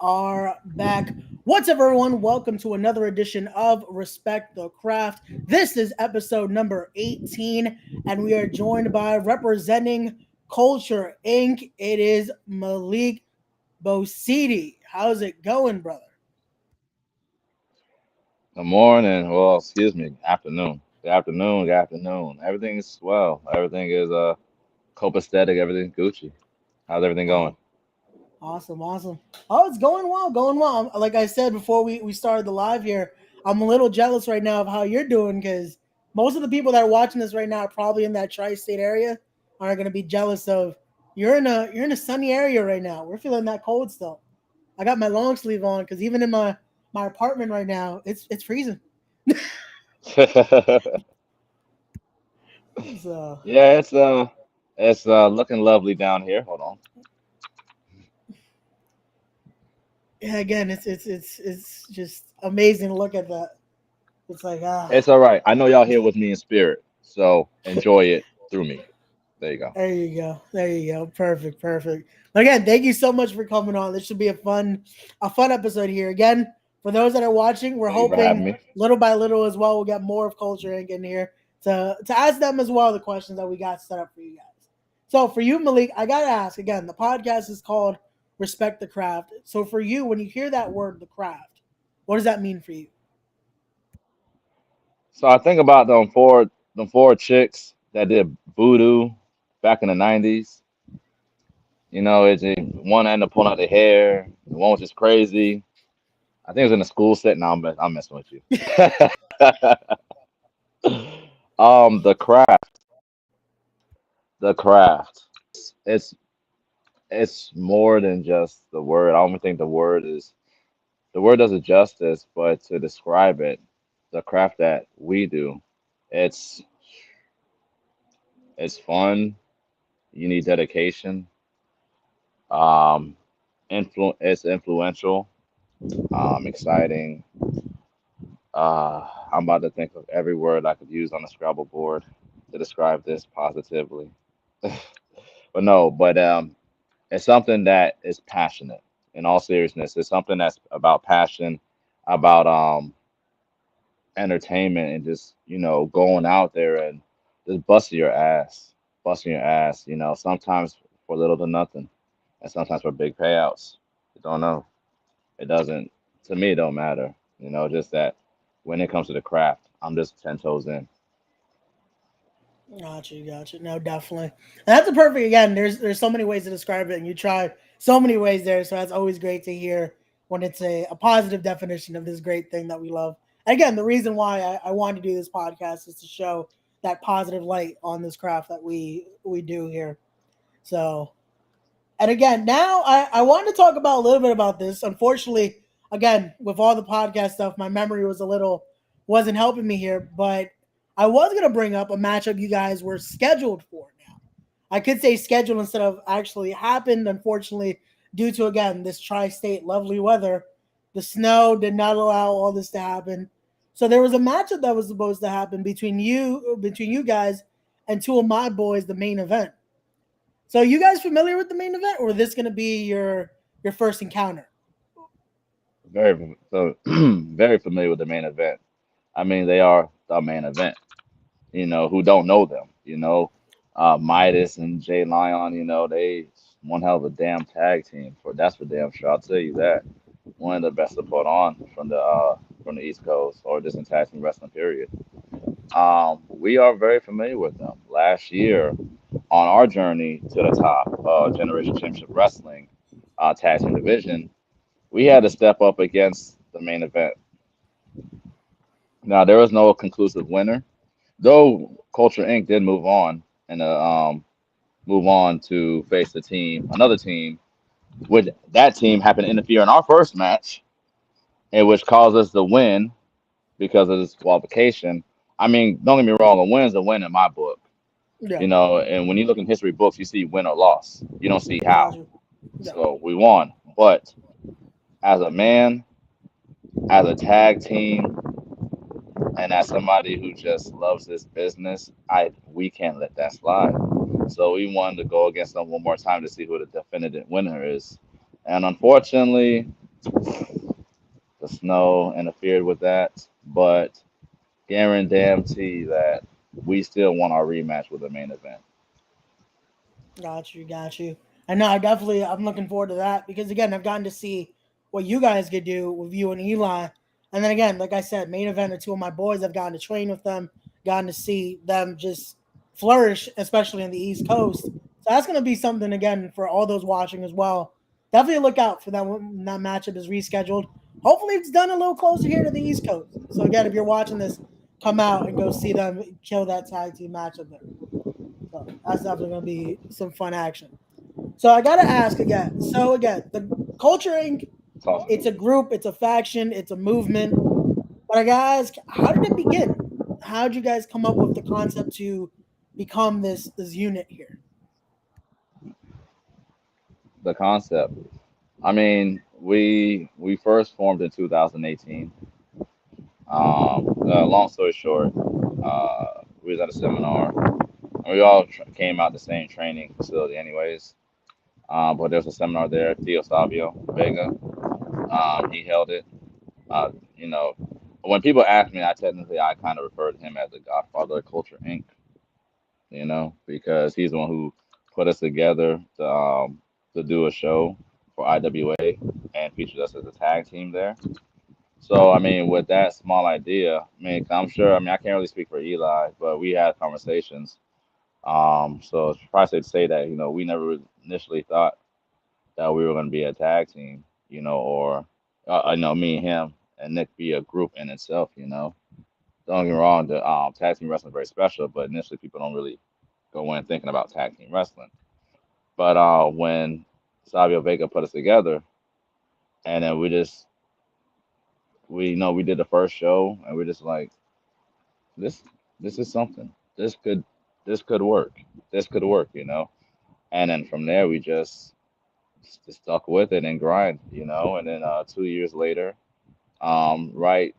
are back. What's up, everyone? Welcome to another edition of Respect the Craft. This is episode number 18, and we are joined by representing Culture Inc. It is Malik Bosede. How's it going, brother? Good morning. Well, excuse me, afternoon. Good afternoon. Everything is swell. Everything is copacetic. Everything's Gucci. How's everything going? Oh, awesome, awesome. Oh, it's going well, going well. Like I said before we started the live here, I'm a little jealous right now of how you're doing because most of the people that are watching this right now are probably in that tri-state area are going to be jealous of you're in a sunny area right now. We're feeling that cold still. I got my long sleeve on because even in my apartment right now, it's freezing. So Yeah, it's looking lovely down here. Hold on. yeah, again, it's just amazing to look at that. It's like It's all right. I know y'all here with me in spirit, so enjoy it through me. There you go. There you go. There you go. Perfect. Perfect. But again, thank you so much for coming on. This should be a fun episode here. Again, for those that are watching, we're Thank you for having hoping me. little by little as well, we'll get more of Culture Inc. in here to ask them as well the questions that we got set up for you guys. So for you, Malik, I gotta ask again. The podcast is called Respect the Craft. So for you, when you hear that word, the craft, what does that mean for you? So I think about them four chicks that did voodoo back in the '90s. One ended up pulling out their hair. The one was just crazy. I think it was in a school set. Now I'm messing with you. The craft, the craft. It's more than just the word. I don't even think the word does it justice, but to describe it, the craft that we do, it's it's fun. You need dedication. Um, it's influential. Exciting. I'm about to think of every word I could use on a Scrabble board to describe this positively. But no, it's something that is passionate. In all seriousness, it's something that's about passion, about entertainment, and just going out there and just busting your ass. Sometimes for little to nothing, and sometimes for big payouts. You don't know. It doesn't. To me, it don't matter. Just that when it comes to the craft, I'm just 10 toes in. Gotcha, gotcha. No, definitely. And that's a perfect again. There's so many ways to describe it, and you try so many ways there. So that's always great to hear when it's a positive definition of this great thing that we love. And again, the reason why I wanted to do this podcast is to show that positive light on this craft that we do here. So and again, now I wanted to talk about a little bit about this. Unfortunately, again, with all the podcast stuff, my memory was a little wasn't helping me here, but I was gonna bring up a matchup you guys were scheduled for now. I could say scheduled instead of actually happened. Unfortunately, due to again this tri-state lovely weather, the snow did not allow all this to happen. So there was a matchup that was supposed to happen between you guys and two of my boys, the main event. So you guys familiar with the main event, or this going to be your first encounter? Very familiar with the main event. I mean, they are the main event. Who don't know them. Midas and Jay Lion. They one hell of a damn tag team. That's for damn sure. I'll tell you that. One of the best to put on from the East Coast or just in tag team wrestling period. We are very familiar with them. Last year, on our journey to the top, Generation Championship Wrestling tag team division, we had to step up against the main event. Now there was no conclusive winner, though. Culture Inc. did move on to face another team, which that team happened to interfere in our first match, and which caused us to win because of this qualification. I mean, don't get me wrong, a win's a win in my book. Yeah, And when you look in history books, you see win or loss. You don't see how. gotcha. Yeah, So we won. But as a man, as a tag team, and as somebody who just loves this business, I we can't let that slide. So we wanted to go against them one more time to see who the definitive winner is. And unfortunately, The snow interfered with that, but guarantee that we still want our rematch with the main event. Got you, got you. And no, I'm looking forward to that because again, I've gotten to see what you guys could do with you and Eli. And then again, like I said, main event are two of my boys. I've gotten to train with them, gotten to see them just flourish, especially in the East Coast. So that's going to be something again for all those watching as well. Definitely look out for that when that matchup is rescheduled. Hopefully, it's done a little closer here to the East Coast. So again, if you're watching this, come out and go see them kill that tag team matchup there. So that's definitely going to be some fun action. So I gotta ask again. So again, the Culture Inc. Talk. It's a group, it's a faction, it's a movement. But I gotta ask, how did it begin? How did you guys come up with the concept to become this unit here? The concept. I mean, we first formed in 2018. Long story short, we was at a seminar, and we all came out the same training facility, anyways. But there was a seminar there. Theo Savio Vega, he held it. Uh, you know, when people ask me, I kind of refer to him as the Godfather of Culture Inc. Because he's the one who put us together to do a show for IWA and featured us as a tag team there. So, I mean, with that small idea, I mean, I'm sure, I mean, I can't really speak for Eli, but we had conversations. So it's probably safe to say that, we never initially thought that we were going to be a tag team, or, me and him and Nick be a group in itself. Don't get me wrong, the tag team wrestling is very special, but initially people don't really go in thinking about tag team wrestling. But when Savio Vega put us together, and then we did the first show, and we're just like, this this is something. This could work. This could work. And then from there we just stuck with it and grind. And then 2 years later, right,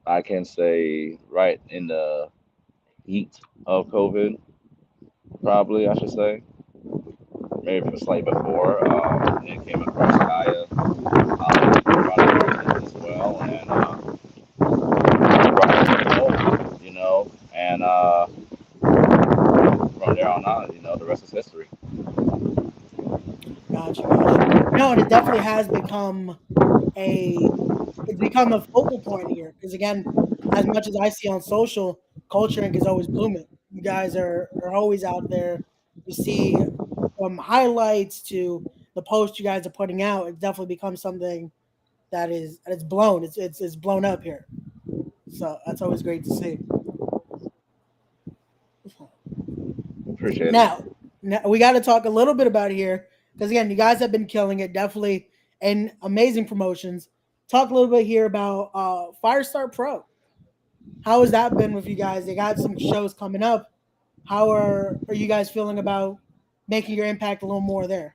I can say right in the heat of COVID, probably I should say, maybe slightly before, it came across Kaya, running as well, and and from there on out, the rest is history. Gotcha, gotcha. No, and it definitely has a become a focal point here because again, as much as I see on social, Culture Inc. is always blooming. You guys are always out there. You see from highlights to the posts you guys are putting out, it definitely becomes something that it's blown. It's blown up here. So that's always great to see. Appreciate it. Now, now we got to talk a little bit about here because again, you guys have been killing it, definitely, and amazing promotions. Talk a little bit here about Firestar Pro. How has that been with you guys? They got some shows coming up. How are you guys feeling about making your impact a little more there?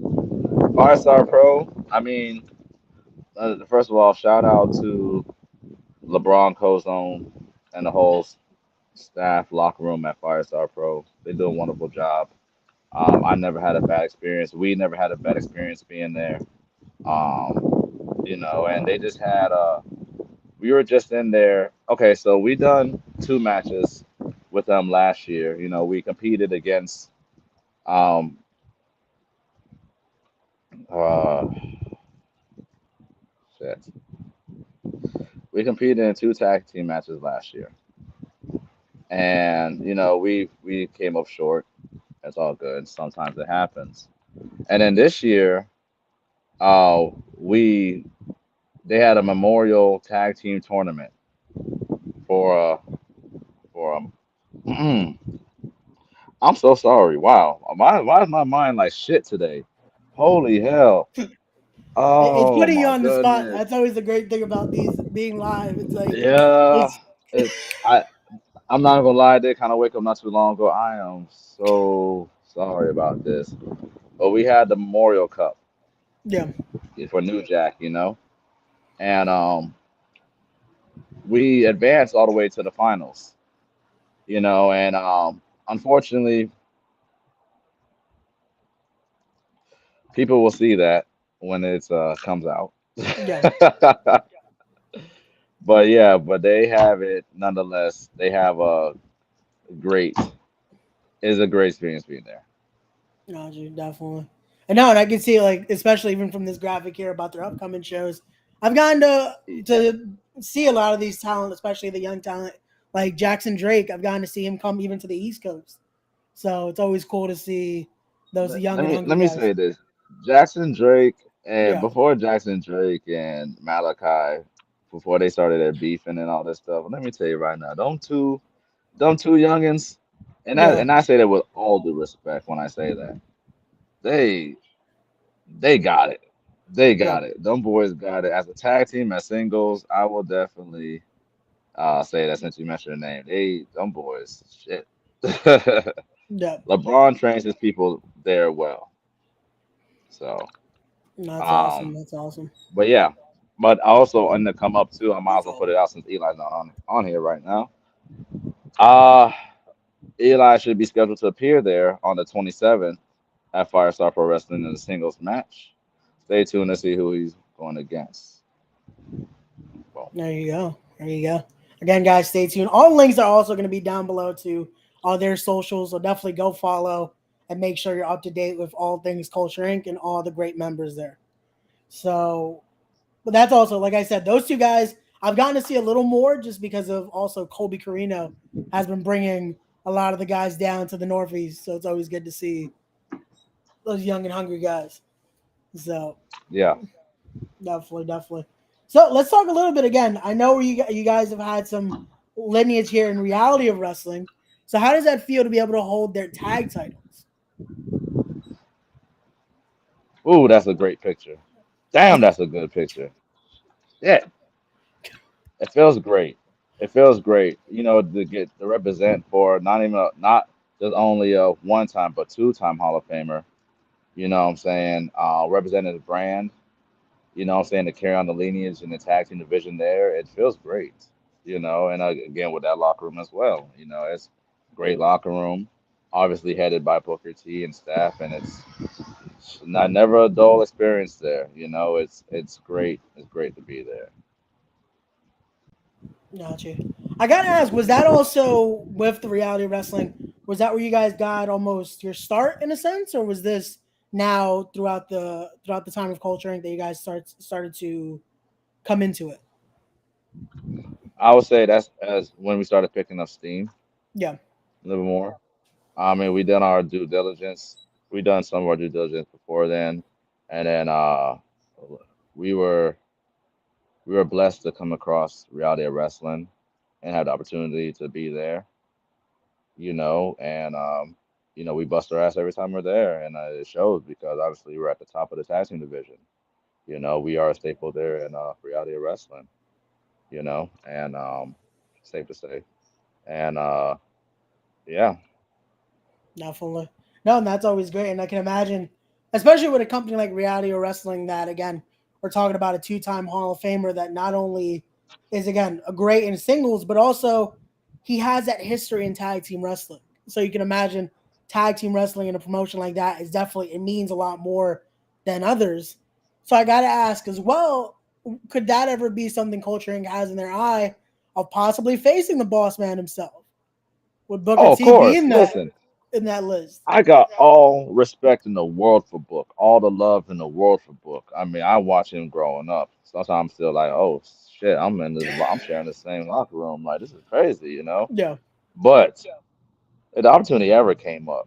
Firestar Pro. I mean, first of all, shout out to LeBron Cozone and the whole staff locker room at Firestar Pro. They do a wonderful job. I never had a bad experience. We never had a bad experience being there. And they just had we were just in there. Okay, so we done two matches with them last year. We competed against um uh shit. We competed in two tag team matches last year. And we came up short. It's all good. Sometimes it happens. And then this year, we they had a memorial tag team tournament for I'm so sorry. Wow, why is my mind like shit today? Holy hell! It's Oh putting you my on the spot. goodness. That's always the great thing about these being live. It's like Yeah, it's it, I I'm not gonna lie. I did kind of wake up not too long ago. I am so sorry about this. But we had the Memorial Cup yeah. for New Jack, and we advanced all the way to the finals, and unfortunately, people will see that. when it comes out. Yeah, But yeah, but they have it nonetheless. They have a great is a great experience being there. no, dude, definitely. And no, and I can see like, especially even from this graphic here about their upcoming shows, I've gotten Yeah, to see a lot of these talent, especially the young talent like Jackson Drake. I've gotten to see him come even to the East Coast, so it's always cool to see those young and hungry let me guys. say this: Jackson Drake and Yeah, before Jackson Drake and Malachi, before they started their beefing and all this stuff. Let me tell you right now, them two youngins, yeah, and I say that with all due respect when I say that they they got it. They yeah. got it. Them boys got it. As a tag team, as singles, I will definitely say that since you mentioned the name. Them boys, shit. Yeah, LeBron trains his people there well. So, that's awesome. um, That's awesome. but yeah. But also on the come up too, I might as well put it out since Eli's not on here right now. Uh Eli should be scheduled to appear there on the 27th at Firestar Pro Wrestling in a singles match. Stay tuned to see who he's going against. Well, There you go. There you go. Again, guys, stay tuned. All links are also going to be down below to all their socials, so definitely go follow and make sure you're up to date with all things Culture Inc. and all the great members there. So, but that's also, like I said, those two guys I've gotten to see a little more just because of also Colby Carino has been bringing a lot of the guys down to the Northeast, so it's always good to see those young and hungry guys. So yeah. definitely, definitely. So let's talk a little bit again. I know you guys have had some lineage here in reality of wrestling. So how does that feel to be able to hold their tag titles? Ooh, that's a great picture. Damn, that's a good picture. Yeah, it feels great. It feels great, to get to represent for not just only a one time but two-time Hall of Famer. You know what I'm saying? Representing the brand. You know what I'm saying, to carry on the lineage and the tag team division there. It feels great. And again with that locker room as well. It's great locker room, obviously headed by Booker T and staff, and it's not never a dull experience there. It's great. It's great to be there. Gotcha. I gotta ask, was that also with the reality of wrestling? Was that where you guys got almost your start in a sense, or was this now throughout the time of Culture Inc. that you guys started to come into it? I would say that's as when we started picking up steam Yeah, a little more. I mean, we done our due diligence. We done some of our due diligence before then, and then we were we were blessed to come across reality of wrestling and have the opportunity to be there. And we bust our ass every time we're there, and it shows because obviously we're at the top of the tag team division. We are a staple there in reality of wrestling. And safe to say, and yeah. definitely. No, and that's always great. And I can imagine, especially with a company like Reality or Wrestling, that again, we're talking about a two-time Hall of Famer that not only is again a great in singles, but also he has that history in tag team wrestling. So you can imagine tag team wrestling in a promotion like that is definitely it means a lot more than others. So I gotta ask as well, could that ever be something Culture Inc. has in their eye of possibly facing the boss man himself? Would Booker Oh, of T be course. Listen, in that list? I got all respect in the world for Book, all the love in the world for Book. I mean, I watch him growing up. Sometimes I'm still like, oh shit, I'm sharing the same locker room. Like, this is crazy. Yeah, But if the opportunity ever came up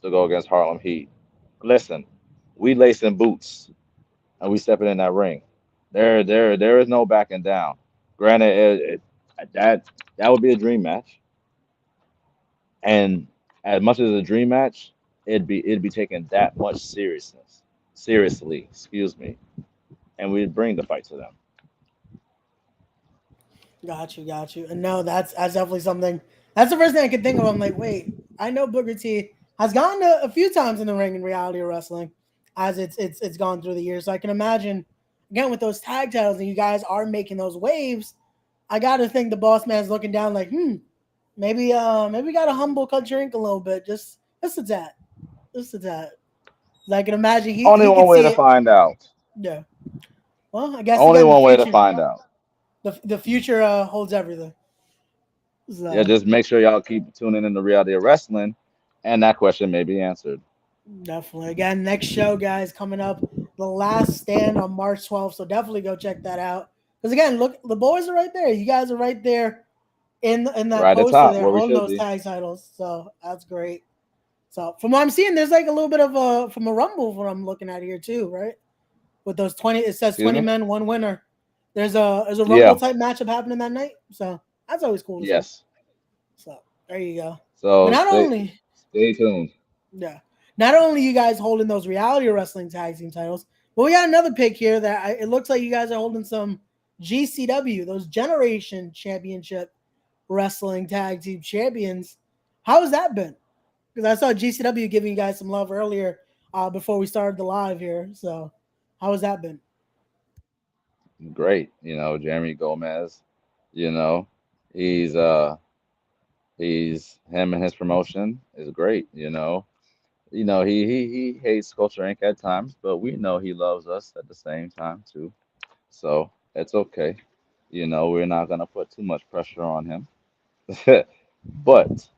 to go against Harlem Heat, listen, we lacing boots and we stepping in that ring. There is no backing down. Granted, that would be a dream match, and as much as a dream match, it'd be taken that much seriously. Excuse me, and we'd bring the fight to them. got you. And no, that's definitely something. That's the first thing I could think of. I'm like, wait, I know Booker T has gone a few times in the ring in reality of wrestling, as it's gone through the years. So I can imagine again with those tag titles, and you guys are making those waves. I got to think the boss man's looking down like, maybe we got to humble Cut Drink a little bit, just a tad, just a tad. 'Cause I can imagine he Only he one could way see to it find out. Yeah. Well, I guess Only again one way to find out. the future holds everything. Yeah, So just make sure y'all keep tuning in to Reality of Wrestling, and that question may be answered. definitely. Again, next show, guys, coming up, The Last Stand on March 12th. So definitely go check that out. Because again, look, the boys are right there. You guys are right there in that Right at the poster top, there where we holding should those be. tag titles. So that's great. So from what I'm seeing, there's like a little bit of a from a rumble what I'm looking at here too, right? With those 20, it says Excuse 20 me? men, one winner. There's a rumble Yeah, type matchup happening that night. So that's always cool to see. yes. So there you go. But So not only stay tuned. yeah, not only you guys holding those reality wrestling tag team titles, but we got another pick here that it looks like you guys are holding some GCW, those Generation Championship Wrestling Tag Team Champions. How has that been? Because I saw GCW giving you guys some love earlier before we started the live here. So how has that been? Great. Jeremy Gomez, you know, he's him and his promotion is great, he hates Culture Inc. at times, but we know he loves us at the same time too. So it's okay. We're not gonna put too much pressure on him. But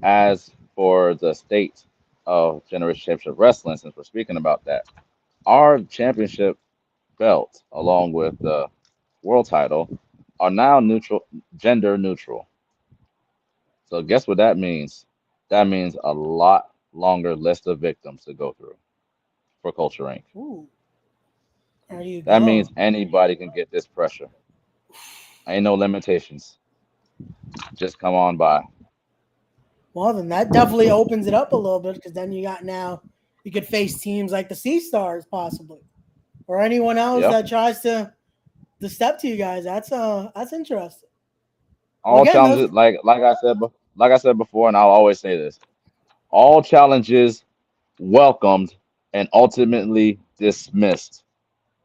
as for the state of Generation Championship Wrestling, since we're speaking about that, our championship belt, along with the world title, are now gender neutral. So guess what that means? That means a lot longer list of victims to go through for Culture Inc. Ooh, there you That go. means anybody can get this pressure. Ain't no limitations. Just come on by. Well, then that definitely opens it up a little bit because then you got now you could face teams like the Sea Stars possibly or anyone else Yep. that tries to step to you guys. That's interesting. Well, All again, those challenges, like I said before, and I'll always say this: all challenges welcomed and ultimately dismissed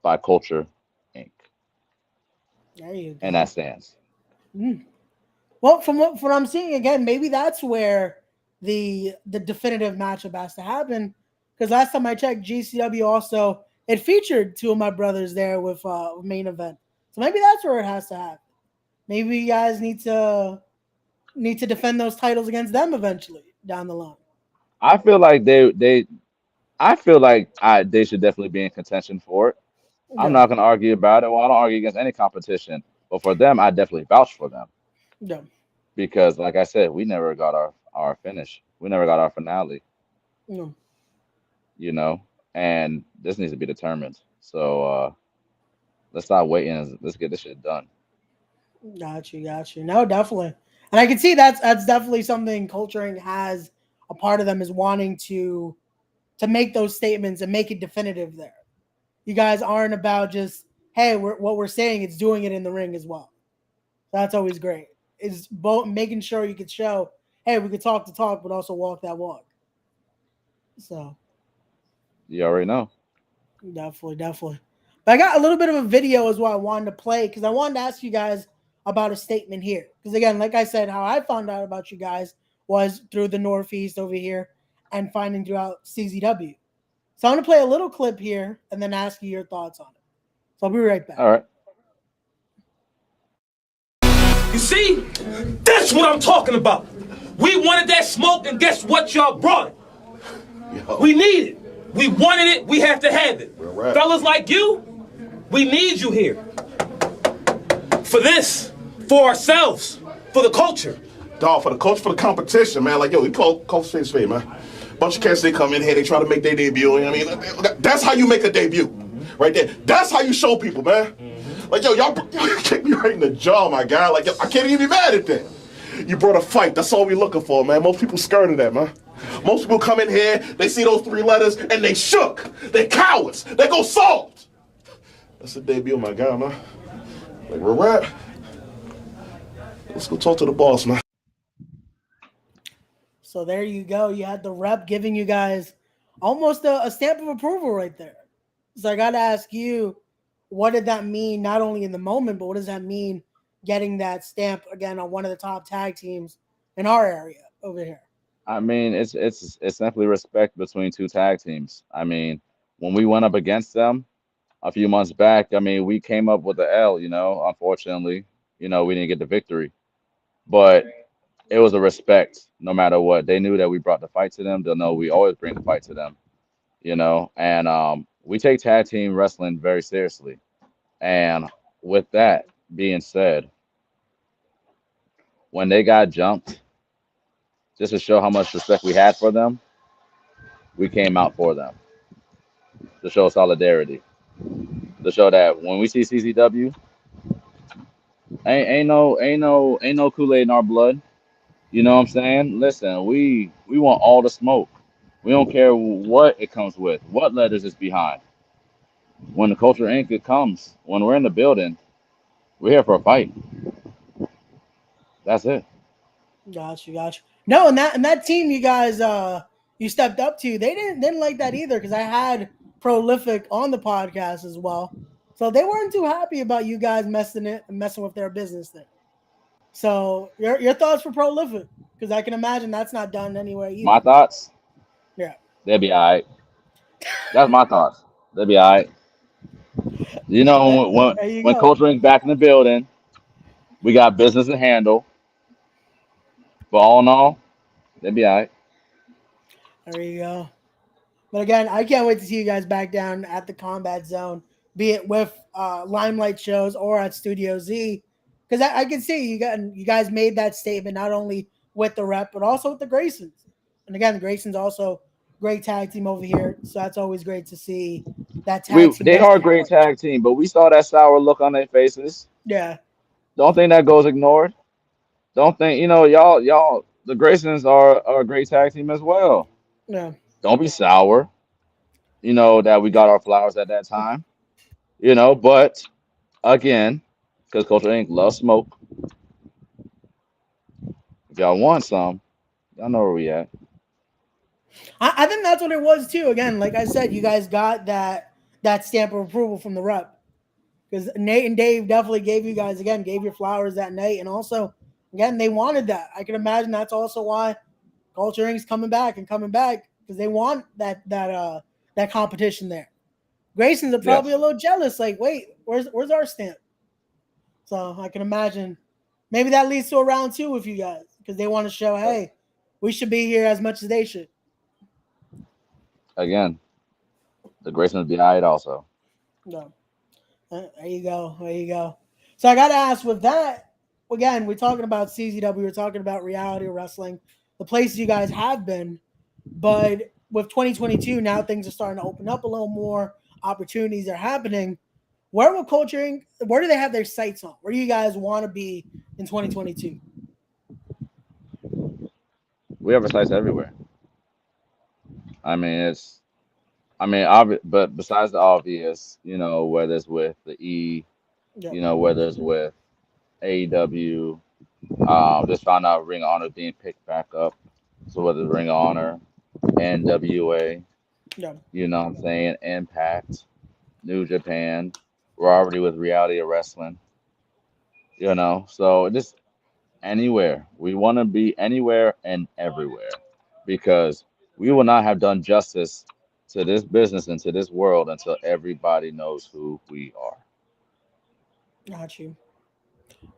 by Culture Inc. there you And that go. stands. Mm. Well, from what I'm seeing again, maybe that's where the definitive matchup has to happen. Because last time I checked, GCW also it featured two of my brothers there with main event. So maybe that's where it has to happen. Maybe you guys need to defend those titles against them eventually down the line. I feel like they should definitely be in contention for it. I'm Yeah, not gonna argue about it. Well, I don't argue against any competition, but for them, I definitely vouch for them yeah, because, like I said, we never got our finish. We never got our finale. yeah. You know, and this needs to be determined. So let's stop waiting. And let's get this shit done. Got you. No, definitely. And I can see that's definitely something culturing has a part of them is wanting to make those statements and make it definitive there. You guys aren't about just, hey, what we're saying, it's doing it in the ring as well. That's always great. Is both making sure you could show, hey, we could talk the talk, but also walk that walk. So You already know. definitely. But I got a little bit of a video as well I wanted to play because I wanted to ask you guys about a statement here. Because again, like I said, how I found out about you guys was through the Northeast over here and finding throughout CZW. So I'm gonna play a little clip here and then ask you your thoughts on it. So I'll be right back. All right. You see? That's what I'm talking about. We wanted that smoke, and guess what y'all brought it? We need it. We wanted it, we have to have it. Right. Fellas like you, we need you here. For this, for ourselves, for the culture. Dog, for the coach, for the competition, man. Like, yo, we call Coach face, man. Bunch of cats, they come in here, they try to make their debut. You know what I mean? That's how you make a debut. Right there. That's how you show people, man. Like, yo, y'all kick me right in the jaw, my guy. Like, yo, I can't even be mad at that. You brought a fight. That's all we looking for, man. Most people scared of that, man. Most people come in here, they see those three letters, and they shook. They cowards. They go soft. That's the debut, my guy, man. Like, real rap. Let's go talk to the boss, man. So there you go. You had the rep giving you guys almost a stamp of approval right there. So I got to ask you, what did that mean, not only in the moment, but what does that mean getting that stamp again on one of the top tag teams in our area over here? I mean, it's simply respect between two tag teams. I mean, when we went up against them, a few months back, I mean, we came up with the L, unfortunately, we didn't get the victory, but it was a respect no matter what. They knew that we brought the fight to them. They'll know we always bring the fight to them, and we take tag team wrestling very seriously. And with that being said, when they got jumped, just to show how much respect we had for them, we came out for them to show solidarity, to show that when we see CCW, ain't no Kool-Aid in our blood. You know what I'm saying? Listen, we want all the smoke. We don't care what it comes with, what letters it's behind. When the Culture Inc. it comes, when we're in the building, we're here for a fight. That's it. Gotcha. No, and that team you guys you stepped up to, they didn't like that either because I had Prolific on the podcast as well. So they weren't too happy about you guys messing with their business thing. So your thoughts for Prolific? Because I can imagine that's not done anywhere either. My thoughts, Yeah. they'll be all right. That's my thoughts. They'll be all right. When There you when go. Culture Inc. back in the building, we got business to handle. But all in all, they'll be all right. There you go. But again, I can't wait to see you guys back down at the Combat Zone, be it with Limelight shows or at Studio Z, because I can see you guys made that statement not only with the Rep but also with the Graysons. And again, the Graysons also great tag team over here, so that's always great to see that tag team. They are a great tag team, but we saw that sour look on their faces. Yeah. Don't think that goes ignored. Don't think y'all. The Graysons are a great tag team as well. Yeah. Don't be sour. That we got our flowers at that time. But again, because Culture Inc. loves smoke. If y'all want some, y'all know where we at. I think that's what it was too. Again, like I said, you guys got that stamp of approval from the Rep. Because Nate and Dave definitely gave your flowers that night. And also, again, they wanted that. I can imagine that's also why Culture Inc.'s coming back because they want that competition there. Grayson's are probably Yes. a little jealous. Like, wait, where's our stamp? So I can imagine maybe that leads to a round 2 with you guys because they want to show, hey, we should be here as much as they should. Again, the Graysons be all right also. No. There you go. So I got to ask with that, again, we're talking about CZW, we're talking about reality wrestling, the places you guys have been, but with 2022, now things are starting to open up a little more, opportunities are happening. Where will Culture Inc., where do they have their sights on? Where do you guys want to be in 2022? We have our sites everywhere. I mean, but besides the obvious, whether it's with the E, Yeah. whether it's with AEW, just found out Ring of Honor being picked back up. So whether it's Ring of Honor, NWA, Yeah. you know what I'm saying, Impact, New Japan, we're already with Reality of Wrestling, so just anywhere. We want to be anywhere and everywhere because we will not have done justice to this business and to this world until everybody knows who we are. Got you.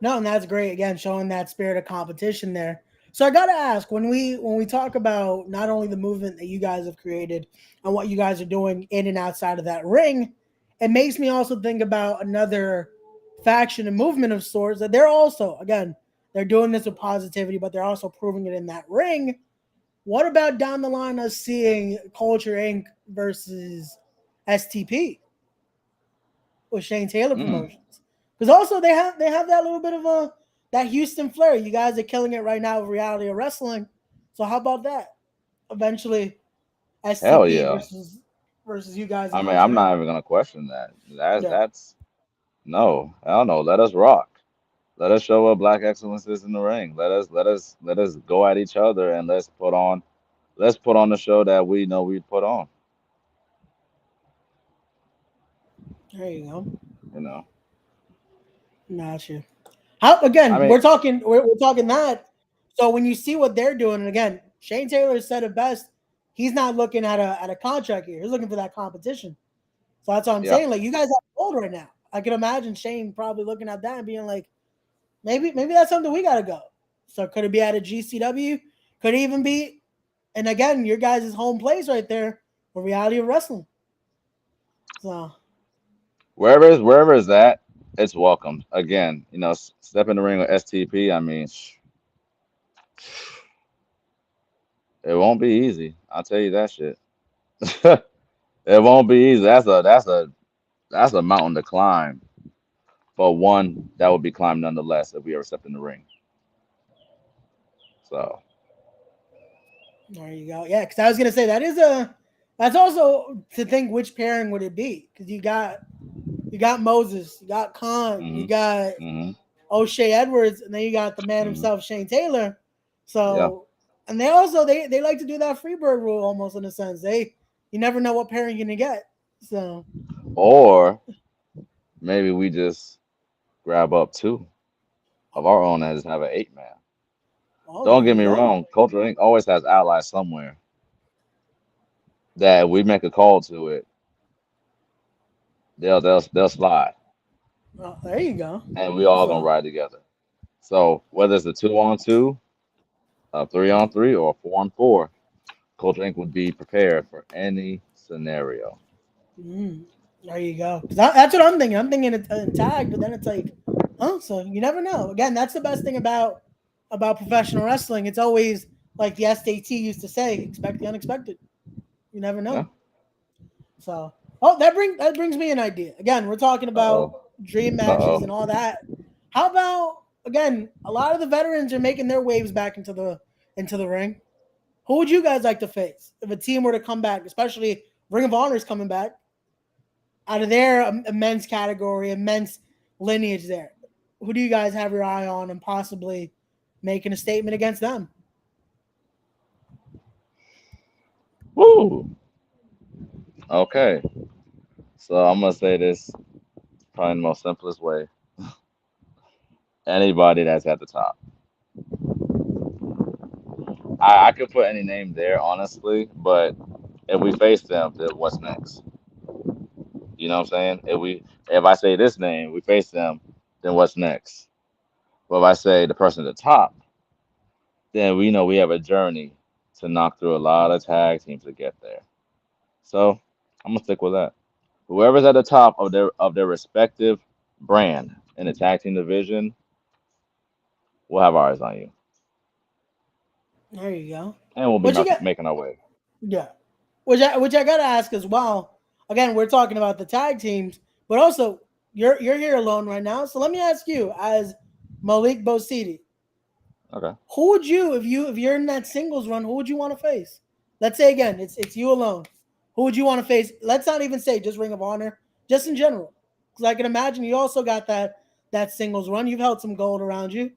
No, and that's great. Again, showing that spirit of competition there. So I gotta ask, when we talk about not only the movement that you guys have created and what you guys are doing in and outside of that ring, it makes me also think about another faction and movement of sorts that they're also, again, they're doing this with positivity, but they're also proving it in that ring. What about down the line us seeing Culture Inc. versus STP with Shane Taylor Mm, Promotions? Because also they have that little bit of that Houston flair. You guys are killing it right now with reality of wrestling. So how about that? Eventually, hell STP yeah. versus you guys I and mean, Culture I'm Inc. not even gonna question that. Yeah, That's no, hell no. Let us rock. Let us show what black excellence is in the ring. Let us go at each other and let's put on the show that we know we put on. there you go. You know. Gotcha. How I again? mean, We're talking that. So when you see what they're doing, and again, Shane Taylor said it best. He's not looking at a contract here. He's looking for that competition. So that's what I'm Yeah. saying. Like, you guys have gold right now. I can imagine Shane probably looking at that and being like, maybe that's something we got to go. So could it be at a GCW? Could it even be, and again, your guys' home place right there, for Reality of Wrestling. So Wherever is that, it's welcome. Again, step in the ring with STP. I mean, it won't be easy. I'll tell you that shit. It won't be easy. That's a mountain to climb, but one that will be climbed nonetheless if we ever step in the ring. So there you go. Yeah, because I was gonna say that's also to think which pairing would it be, because you got Moses, you got Khan, you hmm got hmm O'Shea Edwards, and then you got the man hmm himself, Shane Taylor. yeah. So, and they also they like to do that Freebird rule almost, in a sense. You never know what pairing you're gonna get. So Or maybe we just grab up two of our own and just have an 8-man. there Don't get you me go. wrong, Culture Inc. always has allies somewhere that we make a call to it. They'll slide, There you go. and we all gonna So ride together. So whether it's a 2-on-2, a 3-on-3, or a 4-on-4, Culture Inc. would be prepared for any scenario. there you go. 'Cause that's what I'm thinking. I'm thinking it's tag, but then it's like, oh, so you never know. Again, that's the best thing about professional wrestling. It's always like the SAT used to say, expect the unexpected. You never Yeah. know. So, that brings me an idea. Again, we're talking Uh about oh. dream Uh matches and oh. all that. How about, again, a lot of the veterans are making their waves back into the ring. Who would you guys like to face if a team were to come back, especially Ring of Honor is coming back out of their immense category, immense lineage there? Who do you guys have your eye on and possibly making a statement against them? Woo. Okay. So I'm gonna say this probably in the most simplest way. Anybody that's at the top. I could put any name there, honestly, but if we face them, then what's next? You know what I'm saying? If I say this name, we face them, then what's next? But if I say the person at the top, then we know we have a journey to knock through a lot of tag teams to get there. So I'm gonna stick with that. Whoever's at the top of their respective brand in the tag team division, we'll have our eyes on you, There you go. and we'll be What you got? making our way. Yeah. Which I gotta ask as well. Again, we're talking about the tag teams, but also you're here alone right now. So let me ask you, as Malik Bosede, Okay. who would you, if you're in that singles run, who would you want to face? Let's say again, it's you alone. Who would you want to face? Let's not even say just Ring of Honor, just in general. Because I can imagine you also got that singles run. You've held some gold around you.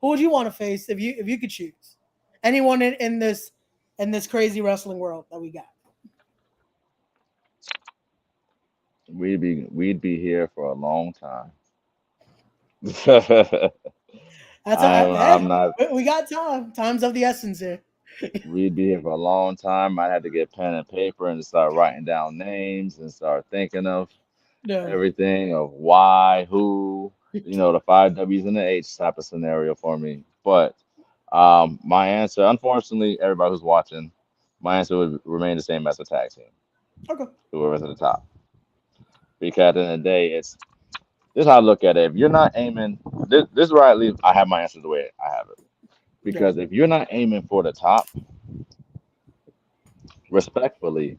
Who would you want to face if you could choose? Anyone in this crazy wrestling world that we got. We'd be here for a long time. That's I'm not. we got time. Time's of the essence here. We'd be here for a long time. I'd have to get pen and paper and start writing down names and start thinking of Yeah. everything of why, who, the five W's and the H type of scenario for me. But my answer, unfortunately, everybody who's watching, my answer would remain the same as the tag team, Okay. whoever's at the top. Because at the end of the day, this is how I look at it. If you're not aiming, this is where I have my answer the way I have it. Yeah. Because if you're not aiming for the top, respectfully,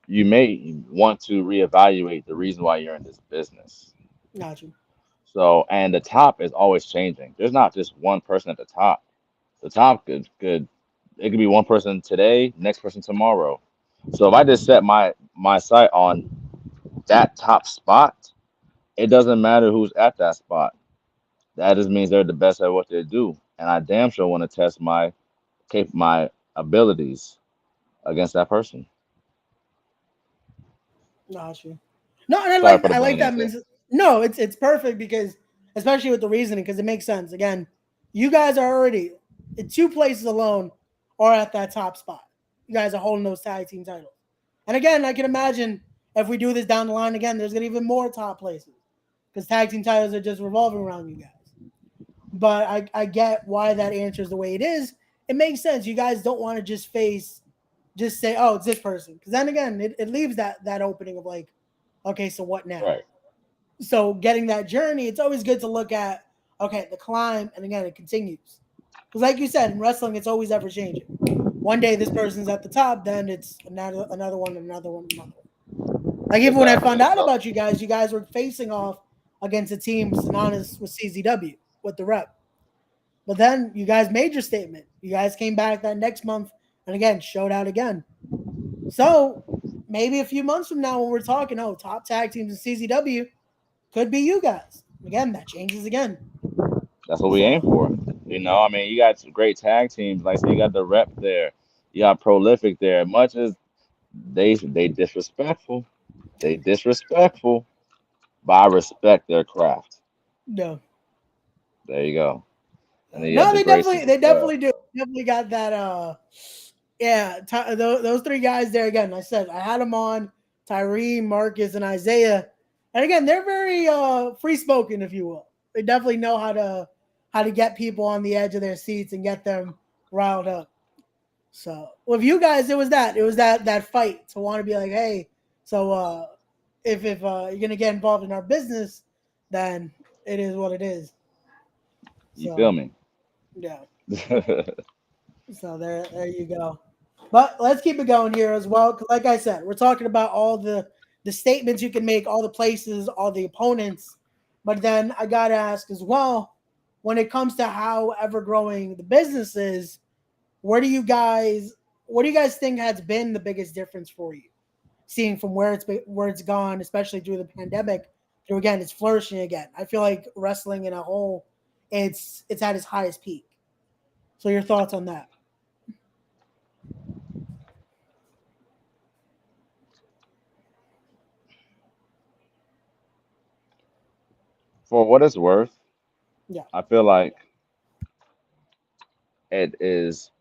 you may want to reevaluate the reason why you're in this business. Got you. So, and the top is always changing. There's not just one person at the top. The top it could be one person today, next person tomorrow. So if I just set my sight on that top spot, it doesn't matter who's at that spot. That just means they're the best at what they do, and I damn sure want to test my abilities against that person. Got you. No, and Sorry for the I like bland that. answer. No, it's perfect because especially with the reasoning, because it makes sense. Again, you guys are already in two places alone are at that top spot. You guys are holding those tag team titles. And again, I can imagine if we do this down the line again, there's gonna be even more top places because tag team titles are just revolving around you guys. But I get why that answer is the way it is. It makes sense. You guys don't want to just say, oh, it's this person. Because then again, it leaves that opening of like, okay, so what now? Right. So getting that journey, it's always good to look at, okay, the climb, and again, it continues. Because like you said, in wrestling, it's always ever changing. One day this person's at the top, then it's another one. Like even when I found out about you guys were facing off against a team synonymous with CZW, with the rep. But then you guys made your statement. You guys came back that next month and again showed out again. So maybe a few months from now when we're talking, top tag teams in CZW could be you guys. Again, that changes again. That's what we aim for. You know, I mean, you got some great tag teams. Like, so you got the Rep there. You got Prolific there. Much as they disrespectful. They disrespectful. But I respect their craft. No. There you go. And no, they definitely do. Definitely got that. Those three guys there again. I said I had them on Tyree, Marcus, and Isaiah, and again they're very free spoken, if you will. They definitely know how to get people on the edge of their seats and get them riled up. So with you guys, it was that fight to want to be like, hey, so if you're gonna get involved in our business, then it is what it is. You feel me? Yeah. So there you go. But let's keep it going here as well. Because like I said, we're talking about all the statements you can make, all the places, all the opponents. But then I got to ask as well, when it comes to how ever growing the business is, what do you guys think has been the biggest difference for you? Seeing from where it's gone, especially through the pandemic, through again, it's flourishing again. I feel like wrestling in a whole, it's at its highest peak. So your thoughts on that? For what it's worth, Yeah. I feel like it is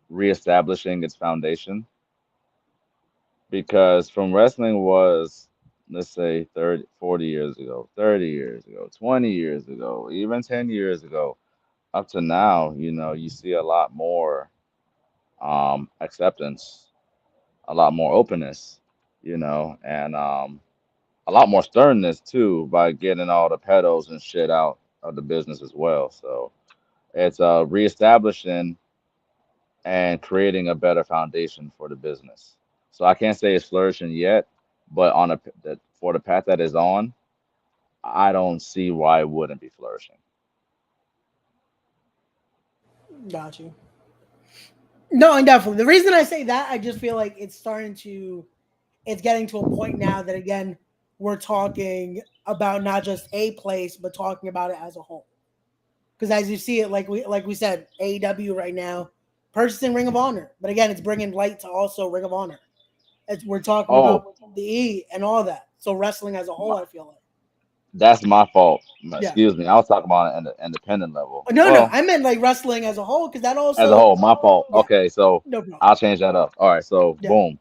reestablishing its foundation because from wrestling was, let's say 30, 40 years ago, 30 years ago, 20 years ago, even 10 years ago, up to now, you know, you see a lot more acceptance, a lot more openness, you know, and a lot more sternness too by getting all the pedos and shit out of the business as well. So it's reestablishing and creating a better foundation for the business. So I can't say it's flourishing yet, but for the path that is on, I don't see why it wouldn't be flourishing. Got you. No, and definitely. The reason I say that, I just feel like it's getting to a point now that again, we're talking about not just a place, but talking about it as a whole. Because as you see it, like we said, AEW right now, purchasing Ring of Honor. But again, it's bringing light to also Ring of Honor. We're talking about the E and all that. So wrestling as a whole, I feel like. That's my fault. Excuse me. I was talking about it at the independent level. No. I meant like wrestling as a whole, because that also... As a whole, my fault. Yeah. Okay, so No problem. I'll change that up. All right, so boom.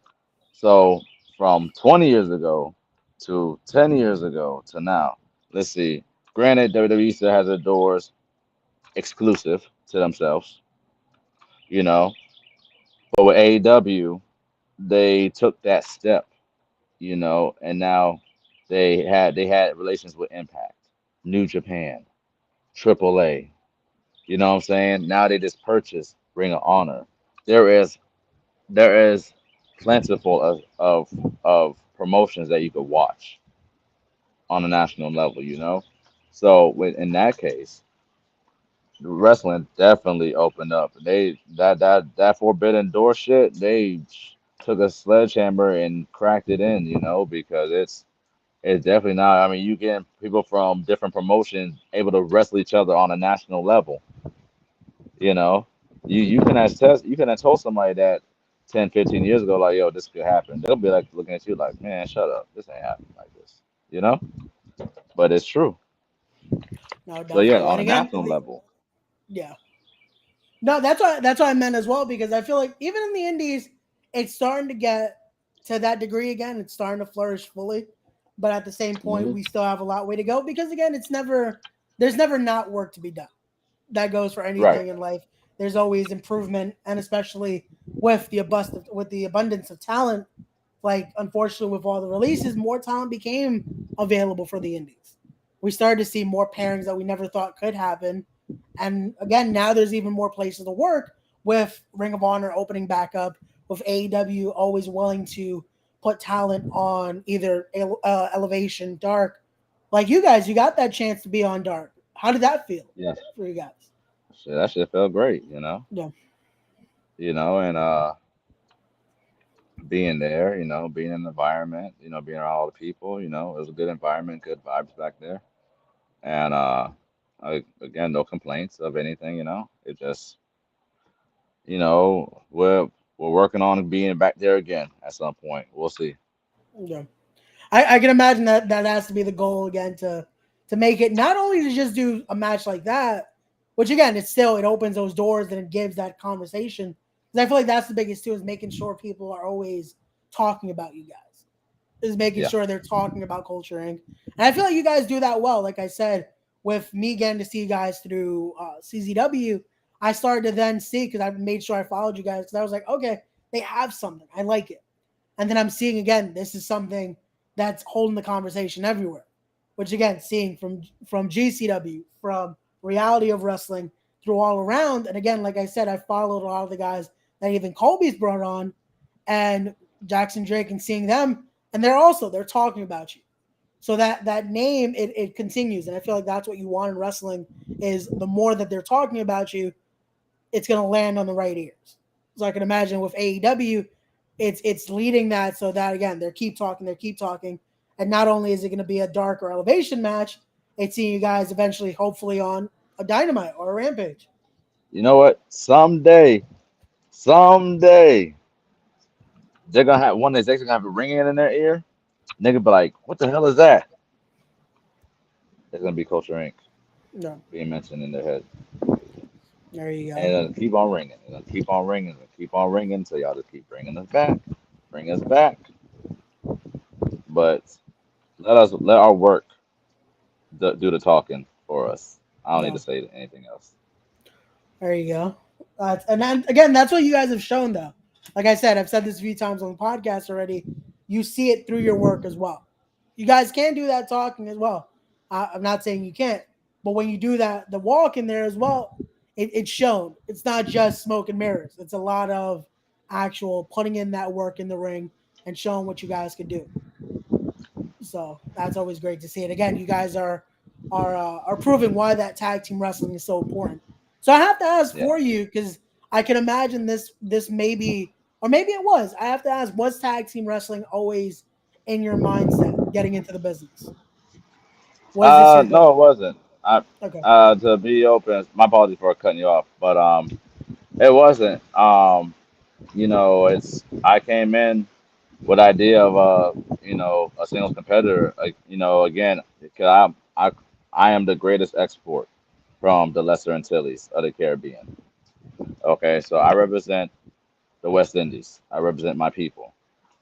So from 20 years ago to 10 years ago to now, let's see. Granted, WWE still has their doors exclusive to themselves, you know. But with AEW, they took that step, you know, and now they had relations with Impact, New Japan, AAA. You know what I'm saying? Now they just purchased Ring of Honor. There is plentiful of promotions that you could watch on a national level, you know. So in that case, wrestling definitely opened up. They that forbidden door shit, they took a sledgehammer and cracked it in, you know, because it's definitely not. I mean, you get people from different promotions able to wrestle each other on a national level. You know, you can have told somebody that 10, 15 years ago, like, yo, this could happen. They'll be like looking at you like, man, shut up. This ain't happening like this. You know? But it's true. No, So yeah, definitely. on And a again, national level. yeah. No, that's what I meant as well, because I feel like even in the indies, it's starting to get to that degree. Again, it's starting to flourish fully, but at the same point, we still have a lot way to go because again, there's never not work to be done. That goes for Right. anything in life. There's always improvement, and especially with the abundance of talent. Like unfortunately, with all the releases, more talent became available for the indies. We started to see more pairings that we never thought could happen, and again, now there's even more places to work with Ring of Honor opening back up, with AEW always willing to put talent on either Elevation, Dark. Like you guys, you got that chance to be on Dark. How did that feel Yes. for you guys? Shit, that shit felt great, Yeah, and being there, being in the environment, being around all the people, it was a good environment, good vibes back there. And again, no complaints of anything, It just, we're working on being back there again at some point. We'll see. yeah. I can imagine that has to be the goal again to make it not only to just do a match like that, which again it opens those doors and it gives that conversation. Because I feel like that's the biggest too is making sure people are always talking about you guys. Is making Yeah. sure they're talking about Culture Inc. And I feel like you guys do that well. Like I said, with me getting to see you guys through CZW, I started to then see because I made sure I followed you guys because I was like, okay, they have something. I like it. And then I'm seeing again, this is something that's holding the conversation everywhere. Which again, seeing from GCW, from Reality of Wrestling, through all around. And again, like I said, I followed a lot of the guys that even Colby's brought on, and Jackson Drake, and seeing them, and they're talking about you. So that name it continues, and I feel like that's what you want in wrestling is the more that they're talking about you, it's going to land on the right ears. So I can imagine with AEW, it's leading that so that again they keep talking, and not only is it going to be a Dark or Elevation match, it's seeing you guys eventually, hopefully, on a Dynamite or a Rampage. You know what? Someday, they're gonna have one of these. They're gonna have a ringing in their ear. Nigga be like, "What the hell is that?" It's gonna be Culture Inc. No, being mentioned in their head, there you and go. it'll keep on ringing. It'll keep on ringing. It'll keep on ringing. So y'all just keep bringing us back, bring us back. But let our work do the talking for us. I don't need to No, say anything else. there you go. And then again, that's what you guys have shown, though. Like I said, I've said this a few times on the podcast already. You see it through your work as well. You guys can do that talking as well. I'm not saying you can't, but when you do that, the walk in there as well, it's shown. It's not just smoke and mirrors. It's a lot of actual putting in that work in the ring and showing what you guys can do. So that's always great to see. And again, you guys are proving why that tag team wrestling is so important. So I have to ask Yeah. for you because I can imagine this maybe or maybe it was. I have to ask, was tag team wrestling always in your mindset getting into the business? Was this your No, goal? it wasn't. I Okay. to be open, my apologies for cutting you off, but it wasn't. It's I came in with the idea of a singles competitor. Like, again, because I am the greatest export from the Lesser Antilles of the Caribbean. Okay, so I represent the West Indies. I represent my people.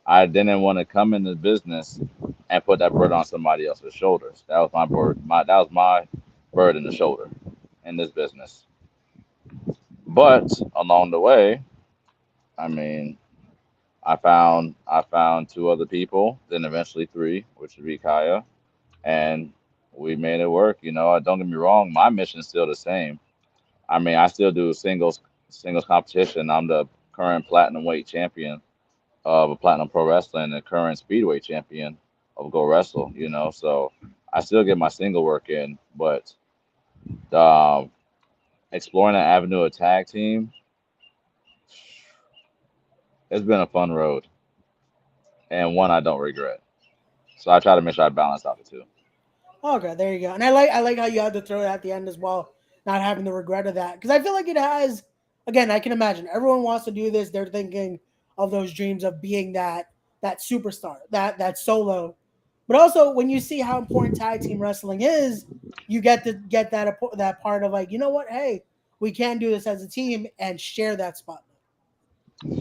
I didn't want to come into business and put that burden on somebody else's shoulders. That was my burden. That was my bird in the shoulder in this business. But along the way, I mean, I found two other people, then eventually three, which would be Kaya, and we made it work. Don't get me wrong, my mission's still the same. I mean, I still do singles competition. I'm the current platinum weight champion of a Platinum Pro Wrestling and the current speedway champion of Go Wrestle. So I still get my single work in, but um, exploring that avenue of tag team, it's been a fun road and one I don't regret. So I try to make sure I balance out the two. Okay, there you go. And I like how you had to throw it at the end as well, not having the regret of that. Because I feel like it has again, I can imagine everyone wants to do this. They're thinking of those dreams of being that superstar, that solo. But also when you see how important tag team wrestling is, you get to get that part of like, you know what, hey, we can do this as a team and share that spotlight.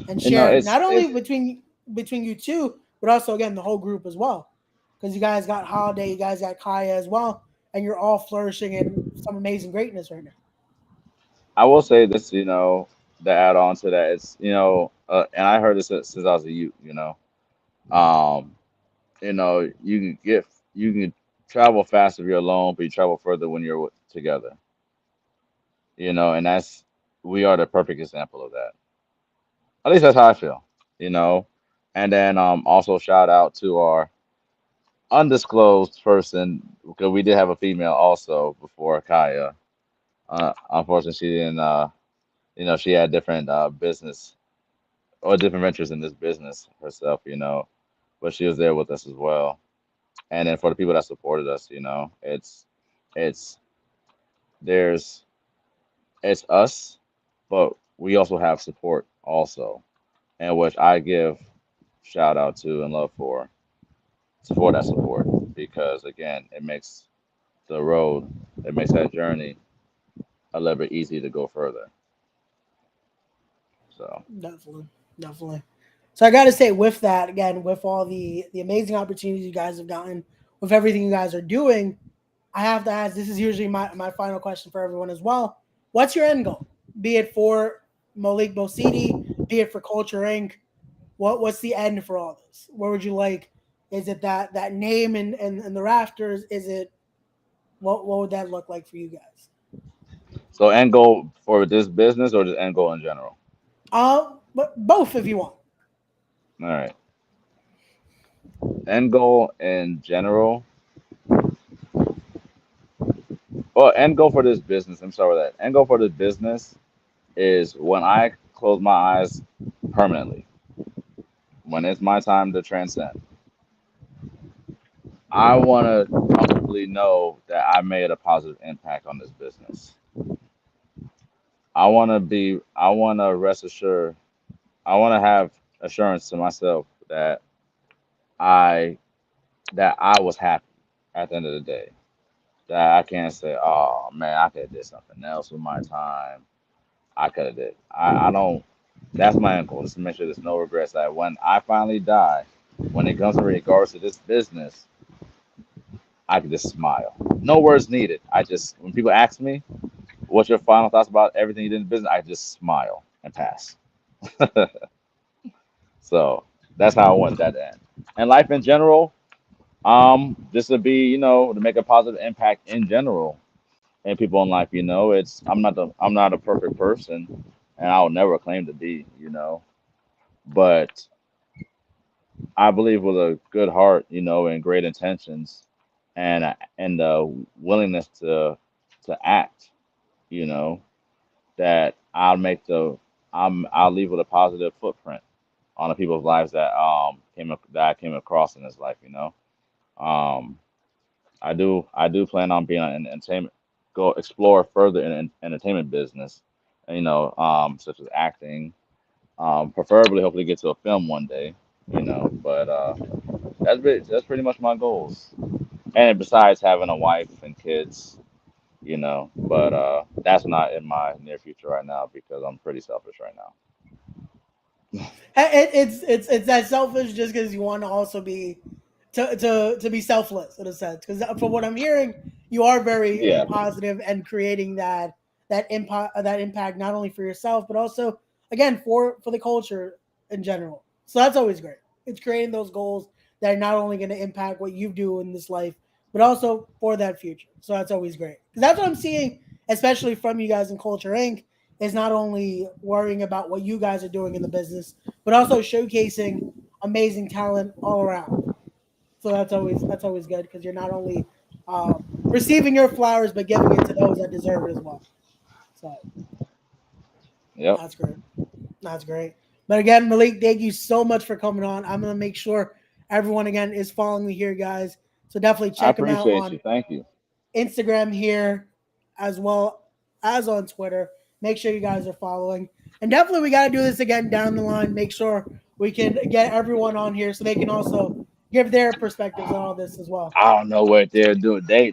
And share it It's not only it's between between you two, but also again the whole group as well, because you guys got Holiday, you guys got Kaya as well, and you're all flourishing in some amazing greatness right now. I will say this, to add on to that, and I heard this since I was a youth, um, you can travel fast if you're alone, but you travel further when you're together, and we are the perfect example of that. At least that's how I feel, you know. And then also shout out to our undisclosed person because we did have a female also before Kaya. Unfortunately, she didn't. She had different business or different ventures in this business herself, but she was there with us as well. And then for the people that supported us, it's there's it's us, but we also have support also, and which I give shout out to and love for that support because again, the road, it makes that journey a little bit easy to go further. So Definitely, definitely. So I got to say, with that again, with all the amazing opportunities you guys have gotten, with everything you guys are doing, I have to ask. This is usually my final question for everyone as well. What's your end goal? Be it for Malik Bosede, be it for Culture Inc. What's the end for all this? What would you like? Is it that name and the rafters? Is it what would that look like for you guys? so end goal for this business or just end goal in general? But both if you want. All right. End goal in general. Well, end goal for this business. I'm sorry with that. End goal for this business is when I close my eyes permanently, when it's my time to transcend. I want to comfortably know that I made a positive impact on this business. I want to rest assured, I want to have assurance to myself I, that I was happy at the end of the day. That I can't say, oh man, I could have did something else with my time. I could have did. I don't, that's my end goal, is to make sure there's no regrets. That when I finally die, when it comes in regards to this business, I can just smile. No words needed. When people ask me, what's your final thoughts about everything you did in business, I just smile and pass. So that's how I want that to end. And life in general, just to be, to make a positive impact in general and people in life, I'm not a perfect person and I'll never claim to be, but I believe with a good heart, and great intentions and the willingness to act, you know, that I'll leave with a positive footprint on the people's lives that I came across in this life, Um, I do plan on being an entertainment, go explore further in entertainment business, such as acting, preferably hopefully get to a film one day, but that's pretty much my goals. And besides having a wife and kids, but that's not in my near future right now because I'm pretty selfish right now. It's that selfish just because you want to also be to be selfless in a sense. Because from what I'm hearing, you are very Yeah. positive and creating that impact not only for yourself but also again for the culture in general. So that's always great. It's creating those goals that are not only going to impact what you do in this life, but also for that future. So that's always great. 'Cause that's what I'm seeing, especially from you guys in Culture Inc. Is not only worrying about what you guys are doing in the business, but also showcasing amazing talent all around. So that's always good because you're not only receiving your flowers but giving it to those that deserve it as well. So Yep. that's great. That's great. But again, Malik, thank you so much for coming on. I'm gonna make sure everyone again is following me here, guys. So definitely I check him out appreciate on you. Thank you. Instagram here as well as on Twitter. Make sure you guys are following. And definitely we got to do this again down the line. Make sure we can get everyone on here so they can also give their perspectives on all this as well. I don't know what they're doing. They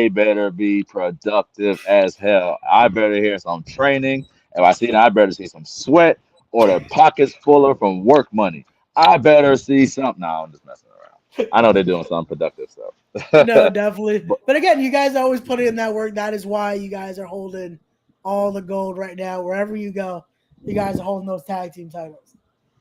better be productive as hell. I better hear some training. If I see it, I better see some sweat or their pockets fuller from work money. I better see something. No, I'm just messing around. I know they're doing some productive No, stuff. definitely. But But again, you guys always put in that work. That is why you guys are holding all the gold right now. Wherever you go, you guys are holding those tag team titles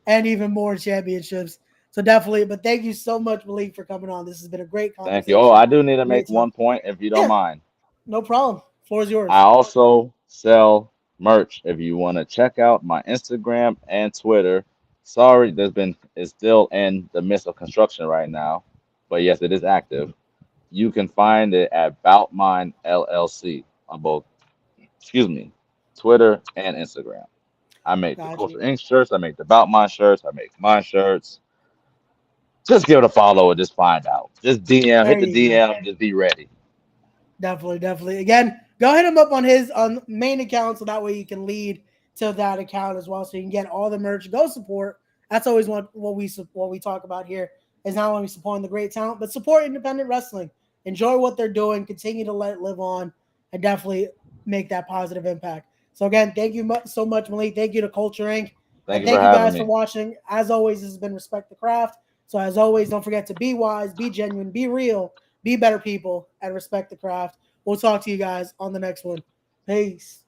and even more championships. So definitely. But thank you so much, Malik, for coming on. This has been a great thank you. Oh, conversation. I do need to Great make talk. one point if you don't Yeah, mind. no problem. Floor is I yours. also sell merch. If you want to check out my Instagram and Twitter. Sorry, it's still in the midst of construction right now, but yes, it is active. You can find it at Bout Mine LLC on both, excuse me, Twitter and Instagram. I make the Got you. Culture Inc. shirts. I make the Bout Mine shirts. I make mine shirts. Just give it a follow and just find out. Just DM, There hit the you go. DM, just be ready. Definitely, definitely. Again, go hit him up on his on main account so that way you can lead to that account as well, so you can get all the merch. Go support. That's always what we talk about here is not only supporting the great talent, but support independent wrestling. Enjoy what they're doing. Continue to let it live on, and definitely make that positive impact. So again, thank you so much, Malik. Thank you to Culture Inc. Thank And you for thank you having guys for me. watching. As always, this has been Respect the Craft. So as always, don't forget to be wise, be genuine, be real, be better people, and respect the craft. We'll talk to you guys on the next one. Peace.